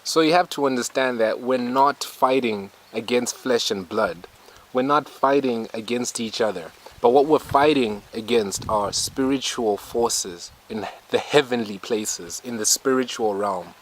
So you have to understand that we're not fighting against flesh and blood. We're not fighting against each other. But what we're fighting against are spiritual forces in the heavenly places, in the spiritual realm.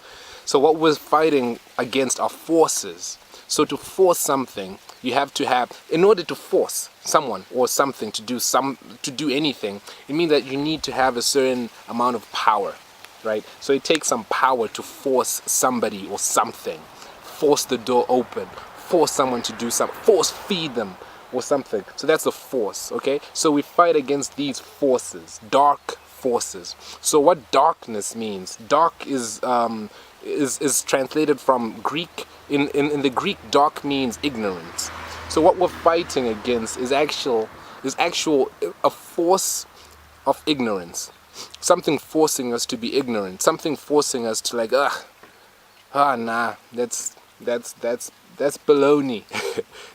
So what we're fighting against are forces. So to force something, you have to have, in order to force someone or something to do anything, it means that you need to have a certain amount of power, right? So it takes some power to force somebody or something. Force the door open, force someone to do something, force feed them or something. So that's a force, okay? So we fight against these forces, dark forces. So what darkness means? Dark is translated from Greek. In the Greek, dark means ignorance. So what we're fighting against is actual a force of ignorance. Something forcing us to be ignorant. Something forcing us to like, nah, that's baloney.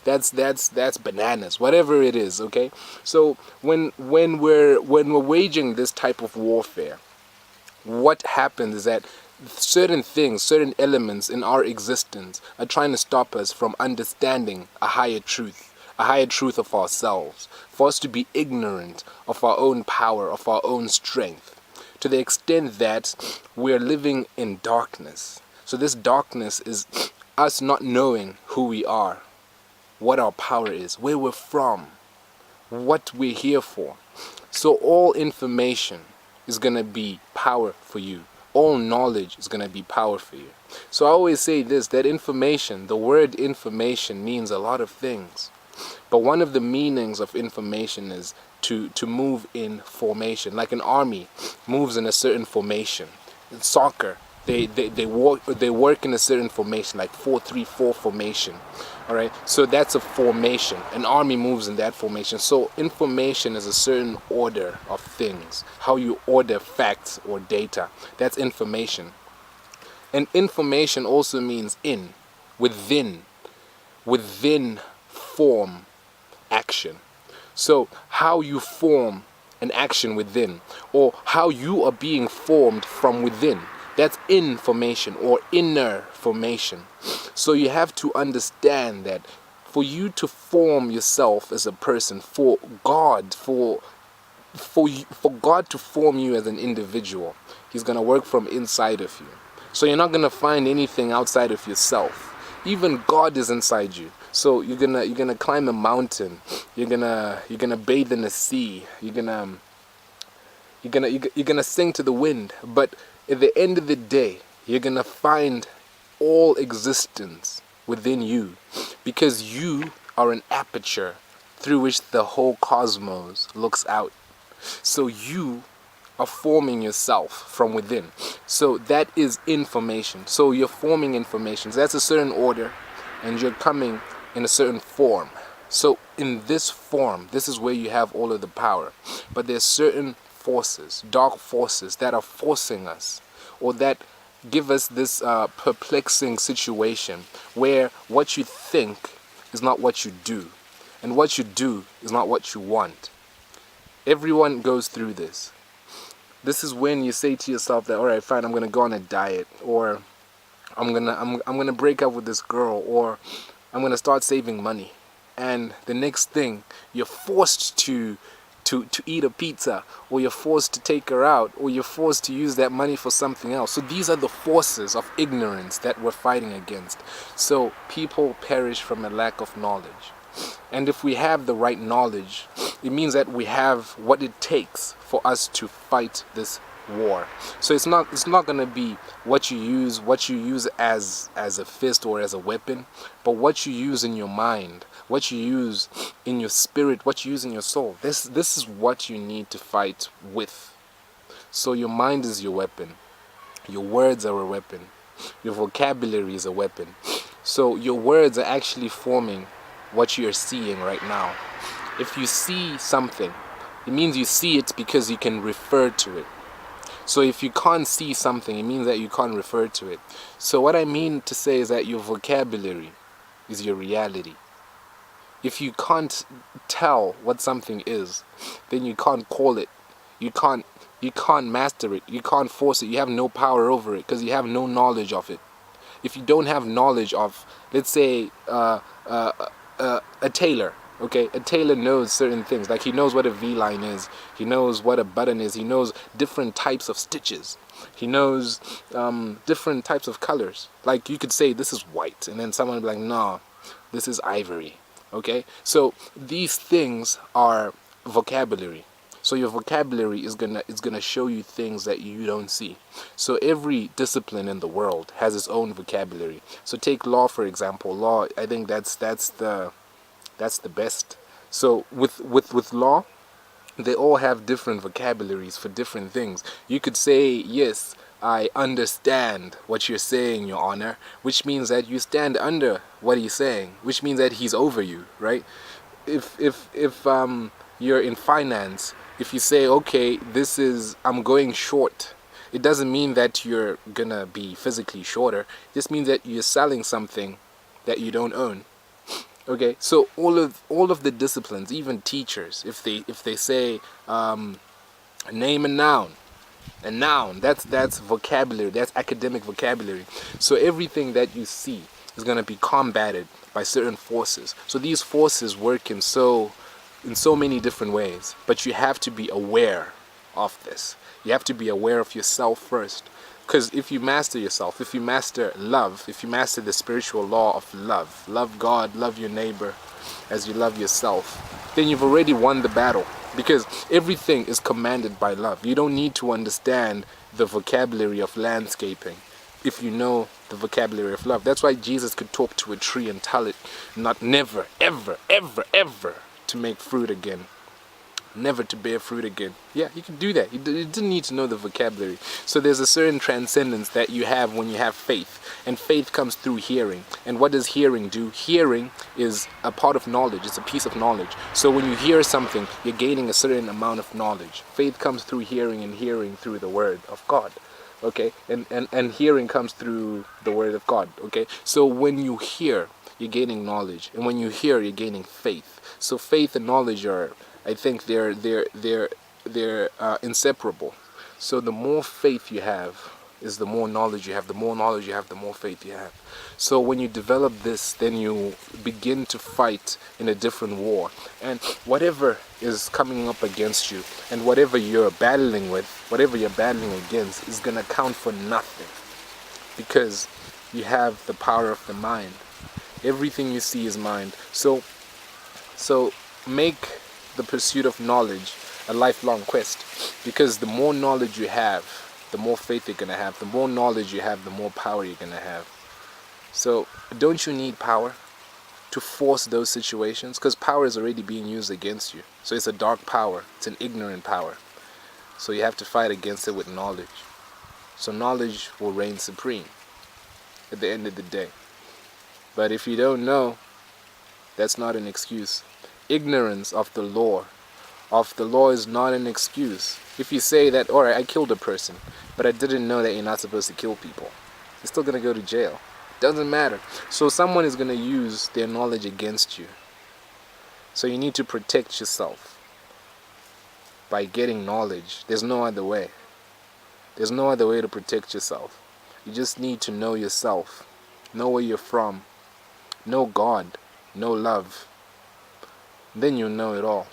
that's bananas. Whatever it is, okay? So when we're waging this type of warfare, what happens is that certain things, certain elements in our existence are trying to stop us from understanding a higher truth of ourselves, for us to be ignorant of our own power, of our own strength, to the extent that we're living in darkness. So this darkness is us not knowing who we are, what our power is, where we're from, what we're here for. So all information is going to be power for you. All knowledge is going to be power for you. So I always say this, that information, the word information means a lot of things. But one of the meanings of information is to move in formation. Like an army moves in a certain formation. In soccer, they work in a certain formation, like 4-3-4 formation. All right, so that's a formation. An army moves in that formation. So information is a certain order of things, how you order facts or data. That's information. And information also means within, form, action. So how you form an action within, or how you are being formed from within, that's information or inner formation. So you have to understand that for you to form yourself as a person, for God to form you as an individual, He's going to work from inside of you. So you're not going to find anything outside of yourself. Even God is inside you. So you're gonna climb a mountain. You're gonna bathe in the sea. You're gonna sing to the wind. But at the end of the day, you're gonna find all existence within you, because you are an aperture through which the whole cosmos looks out. So you are forming yourself from within. So that is information. So you're forming information. So that's a certain order, and you're coming in a certain form. So in this form, this is where you have all of the power. But there's certain forces, dark forces, that are forcing us, or that give us this perplexing situation where what you think is not what you do, and what you do is not what you want. Everyone goes through this. This is when you say to yourself that, all right, fine, I'm gonna go on a diet, or I'm gonna break up with this girl, or I'm gonna start saving money. And the next thing, you're forced to eat a pizza, or you're forced to take her out, or you're forced to use that money for something else. So these are the forces of ignorance that we're fighting against. So people perish from a lack of knowledge. And if we have the right knowledge, it means that we have what it takes for us to fight this war. So it's not going to be what you use as a fist or as a weapon, but what you use in your mind, what you use in your spirit, what you use in your soul. This is what you need to fight with. So your mind is your weapon. Your words are a weapon. Your vocabulary is a weapon. So your words are actually forming what you're seeing right now. If you see something, it means you see it because you can refer to it. So if you can't see something, it means that you can't refer to it. So what I mean to say is that your vocabulary is your reality. If you can't tell what something is, then you can't call it. You can't master it. You can't force it. You have no power over it because you have no knowledge of it. if you don't have knowledge of, let's say, a tailor. Okay, a tailor knows certain things. Like he knows what a V-line is. He knows what a button is. He knows different types of stitches. He knows different types of colors. Like you could say this is white, and then someone would be like, no, this is ivory. Okay, so these things are vocabulary. So your vocabulary is gonna show you things that you don't see. So every discipline in the world has its own vocabulary. So take law for example. Law, I think that's the best. So with law, they all have different vocabularies for different things. You could say, yes, I understand what you're saying, Your Honor, which means that you stand under what he's saying, which means that he's over you, right? If you're in finance, if you say, okay, I'm going short, it doesn't mean that you're gonna be physically shorter. It just means that you're selling something that you don't own. Okay, so all of the disciplines, even teachers, if they say name a noun, that's vocabulary, that's academic vocabulary. So everything that you see is going to be combated by certain forces. So these forces work in so many different ways, but you have to be aware of this. You have to be aware of yourself first. Because if you master yourself, if you master love, if you master the spiritual law of love God, love your neighbor as you love yourself, then you've already won the battle. Because everything is commanded by love. You don't need to understand the vocabulary of landscaping if you know the vocabulary of love. That's why Jesus could talk to a tree and tell it never, ever, ever, ever to make fruit again. Never to bear fruit again. Yeah, you can do that. You didn't need to know the vocabulary. So there's a certain transcendence that you have when you have faith. And faith comes through hearing. And what does hearing do? Hearing is a part of knowledge. It's a piece of knowledge. So when you hear something, you're gaining a certain amount of knowledge. Faith comes through hearing, and hearing through the word of God. Okay? And hearing comes through the word of God. Okay? So when you hear, you're gaining knowledge. And when you hear, you're gaining faith. So faith and knowledge are, I think they're inseparable. So the more faith you have is the more knowledge you have. The more knowledge you have, the more faith you have. So when you develop this, then you begin to fight in a different war. And whatever is coming up against you, and whatever you're battling with, whatever you're battling against, is going to count for nothing. Because you have the power of the mind. Everything you see is mind. So make the pursuit of knowledge a lifelong quest, because the more knowledge you have, the more faith you're going to have. The more knowledge you have, the more power you're going to have. So don't you need power to force those situations? Because power is already being used against you. So it's a dark power. It's an ignorant power. So you have to fight against it with knowledge. So knowledge will reign supreme at the end of the day. But if you don't know, that's not an excuse. Ignorance of the law is not an excuse. If you say that, alright, I killed a person, but I didn't know that you're not supposed to kill people, you're still going to go to jail. Doesn't matter. So someone is going to use their knowledge against you. So you need to protect yourself by getting knowledge. There's no other way. There's no other way to protect yourself. You just need to know yourself. Know where you're from. Know God. Know love. Then you'll know it all.